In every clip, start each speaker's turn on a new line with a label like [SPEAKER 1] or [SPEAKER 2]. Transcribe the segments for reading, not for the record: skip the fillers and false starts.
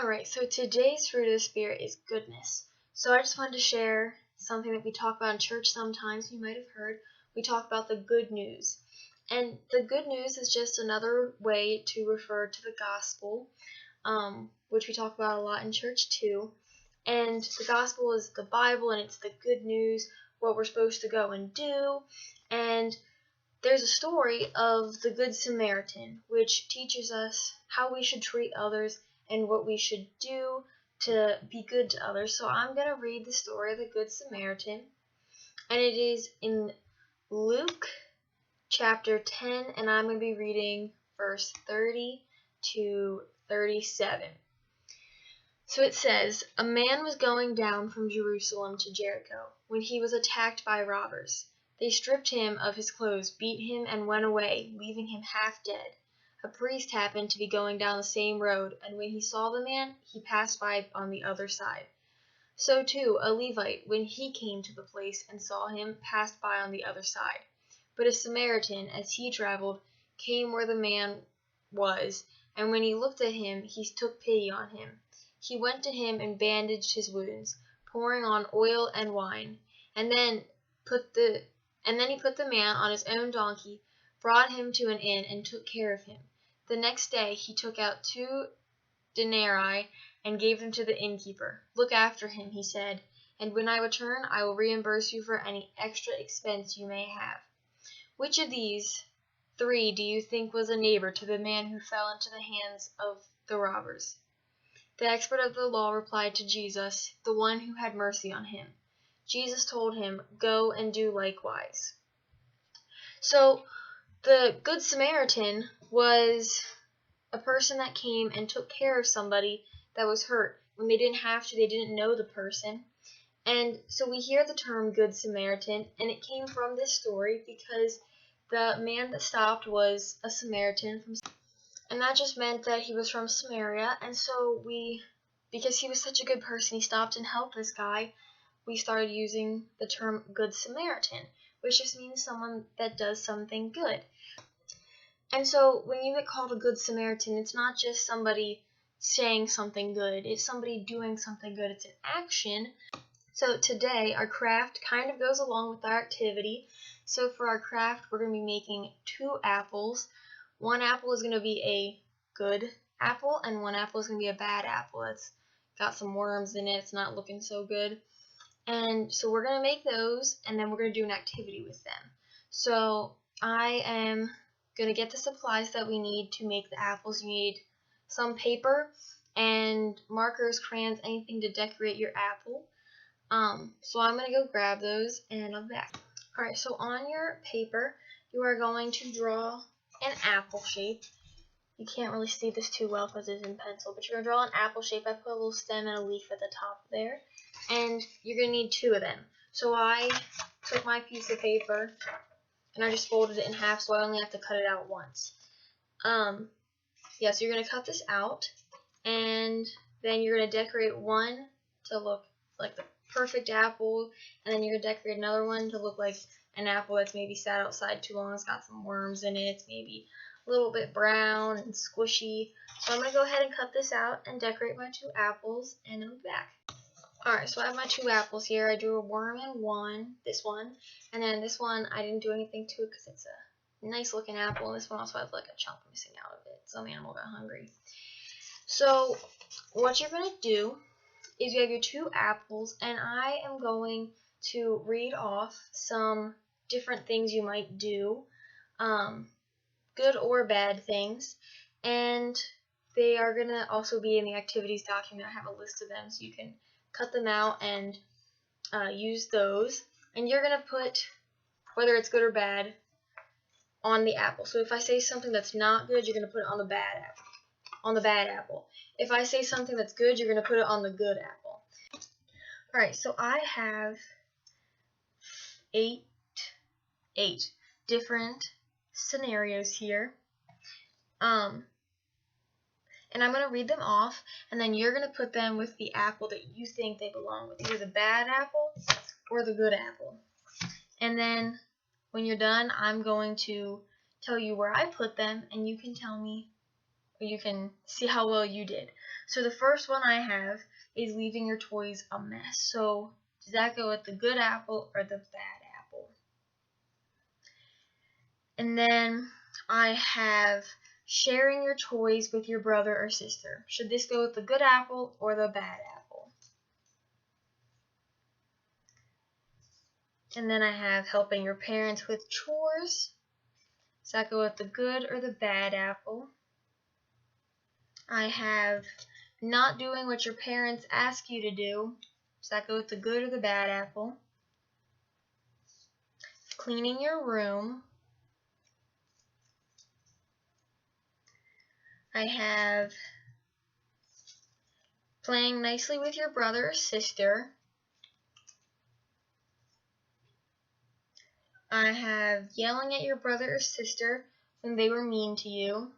[SPEAKER 1] Alright, so today's fruit of the Spirit is goodness. So I just wanted to share something that we talk about in church sometimes. You might have heard. We talk about the good news. And the good news is just another way to refer to the gospel, which we talk about a lot in church too. And the gospel is the Bible, and it's the good news, what we're supposed to go and do. And there's a story of the Good Samaritan, which teaches us how we should treat others and what we should do to be good to others. So I'm going to read the story of the Good Samaritan, and it is in Luke chapter 10, and I'm going to be reading verse 30 to 37. So it says, "A man was going down from Jerusalem to Jericho when he was attacked by robbers. They stripped him of his clothes, beat him, and went away, leaving him half dead. A priest happened to be going down the same road, and when he saw the man, he passed by on the other side. So too, a Levite, when he came to the place and saw him, passed by on the other side. But a Samaritan, as he traveled, came where the man was, and when he looked at him, he took pity on him. He went to him and bandaged his wounds, pouring on oil and wine, and then he put the man on his own donkey, brought him to an inn, and took care of him. The next day he took out 2 denarii and gave them to the innkeeper. 'Look after him,' he said, 'and when I return I will reimburse you for any extra expense you may have.' Which of these 3 do you think was a neighbor to the man who fell into the hands of the robbers?" The expert of the law replied to Jesus, "The one who had mercy on him." Jesus told him, "Go and do likewise." So the Good Samaritan was a person that came and took care of somebody that was hurt when they didn't have to, they didn't know the person. And so we hear the term Good Samaritan, and it came from this story because the man that stopped was a Samaritan and that just meant that he was from Samaria. And so because he was such a good person, he stopped and helped this guy, we started using the term Good Samaritan, which just means someone that does something good. And so when you get called a Good Samaritan, it's not just somebody saying something good, it's somebody doing something good, it's an action. So today our craft kind of goes along with our activity. So for our craft, we're going to be making 2 apples. 1 apple is going to be a good apple, and 1 apple is going to be a bad apple. It's got some worms in it, it's not looking so good. And so we're going to make those, and then we're going to do an activity with them. So I am going to get the supplies that we need to make the apples. You need some paper and markers, crayons, anything to decorate your apple. So I'm going to go grab those, and I'll be back. Alright, so on your paper, you are going to draw an apple shape. You can't really see this too well because it's in pencil, but you're going to draw an apple shape. I put a little stem and a leaf at the top there, and you're going to need 2 of them. So I took my piece of paper, and I just folded it in half, so I only have to cut it out once. So you're going to cut this out, and then you're going to decorate one to look like the perfect apple, and then you're going to decorate another one to look like an apple that's maybe sat outside too long, it's got some worms in it, it's maybe a little bit brown and squishy. So I'm going to go ahead and cut this out and decorate my 2 apples, and I'll be back. Alright, so I have my 2 apples here. I drew a worm in this one, and then this one I didn't do anything to it because it's a nice looking apple, and this one also has like a chunk missing out of it. Some animal got hungry. So what you're going to do is you have your 2 apples, and I am going to read off some different things you might do, good or bad things, and they are going to also be in the activities document. I have a list of them so you can cut them out and use those, and you're going to put whether it's good or bad on the apple. So if I say something that's not good, you're going to put it on the bad apple. If I say something that's good, you're going to put it on the good apple. Alright, so I have 8 different scenarios here. And I'm going to read them off, and then you're going to put them with the apple that you think they belong with, either the bad apple or the good apple. And then when you're done, I'm going to tell you where I put them, and you can tell me you can see how well you did. So the first one I have is leaving your toys a mess. So does that go with the good apple or the bad apple? And then I have sharing your toys with your brother or sister. Should this go with the good apple or the bad apple? And then I have helping your parents with chores. Does that go with the good or the bad apple? I have not doing what your parents ask you to do. Does that go with the good or the bad apple? Cleaning your room. I have playing nicely with your brother or sister. I have yelling at your brother or sister when they were mean to you.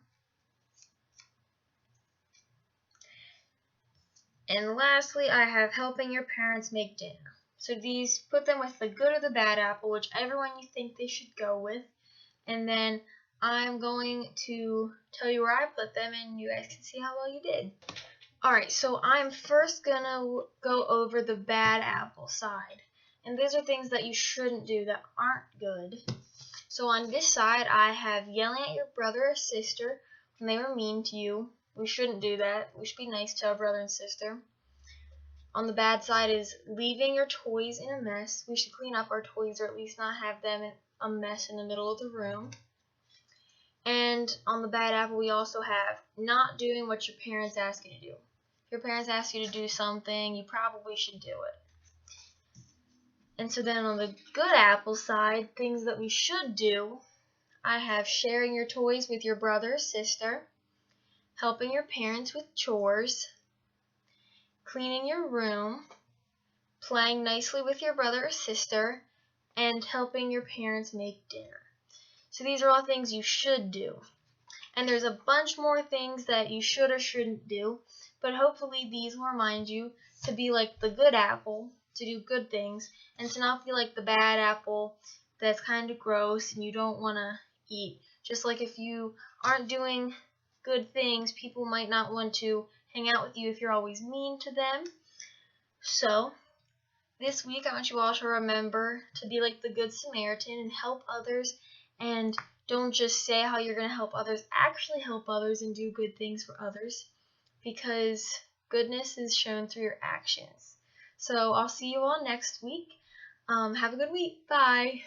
[SPEAKER 1] And lastly, I have helping your parents make dinner. So these, put them with the good or the bad apple, whichever one you think they should go with. And then I'm going to tell you where I put them, and you guys can see how well you did. Alright, so I'm first going to go over the bad apple side. And these are things that you shouldn't do that aren't good. So on this side, I have yelling at your brother or sister when they were mean to you. We shouldn't do that. We should be nice to our brother and sister. On the bad side is leaving your toys in a mess. We should clean up our toys, or at least not have them in a mess in the middle of the room. And on the bad apple, we also have not doing what your parents ask you to do. If your parents ask you to do something, you probably should do it. And so then on the good apple side, things that we should do, I have sharing your toys with your brother or sister, helping your parents with chores, cleaning your room, playing nicely with your brother or sister, and helping your parents make dinner. So these are all things you should do. And there's a bunch more things that you should or shouldn't do, but hopefully these will remind you to be like the good apple, to do good things, and to not be like the bad apple that's kind of gross and you don't want to eat. Just like if you aren't doing good things, people might not want to hang out with you if you're always mean to them. So this week I want you all to remember to be like the Good Samaritan and help others, and don't just say how you're going to help others. Actually help others and do good things for others, because goodness is shown through your actions. So I'll see you all next week. Have a good week. Bye.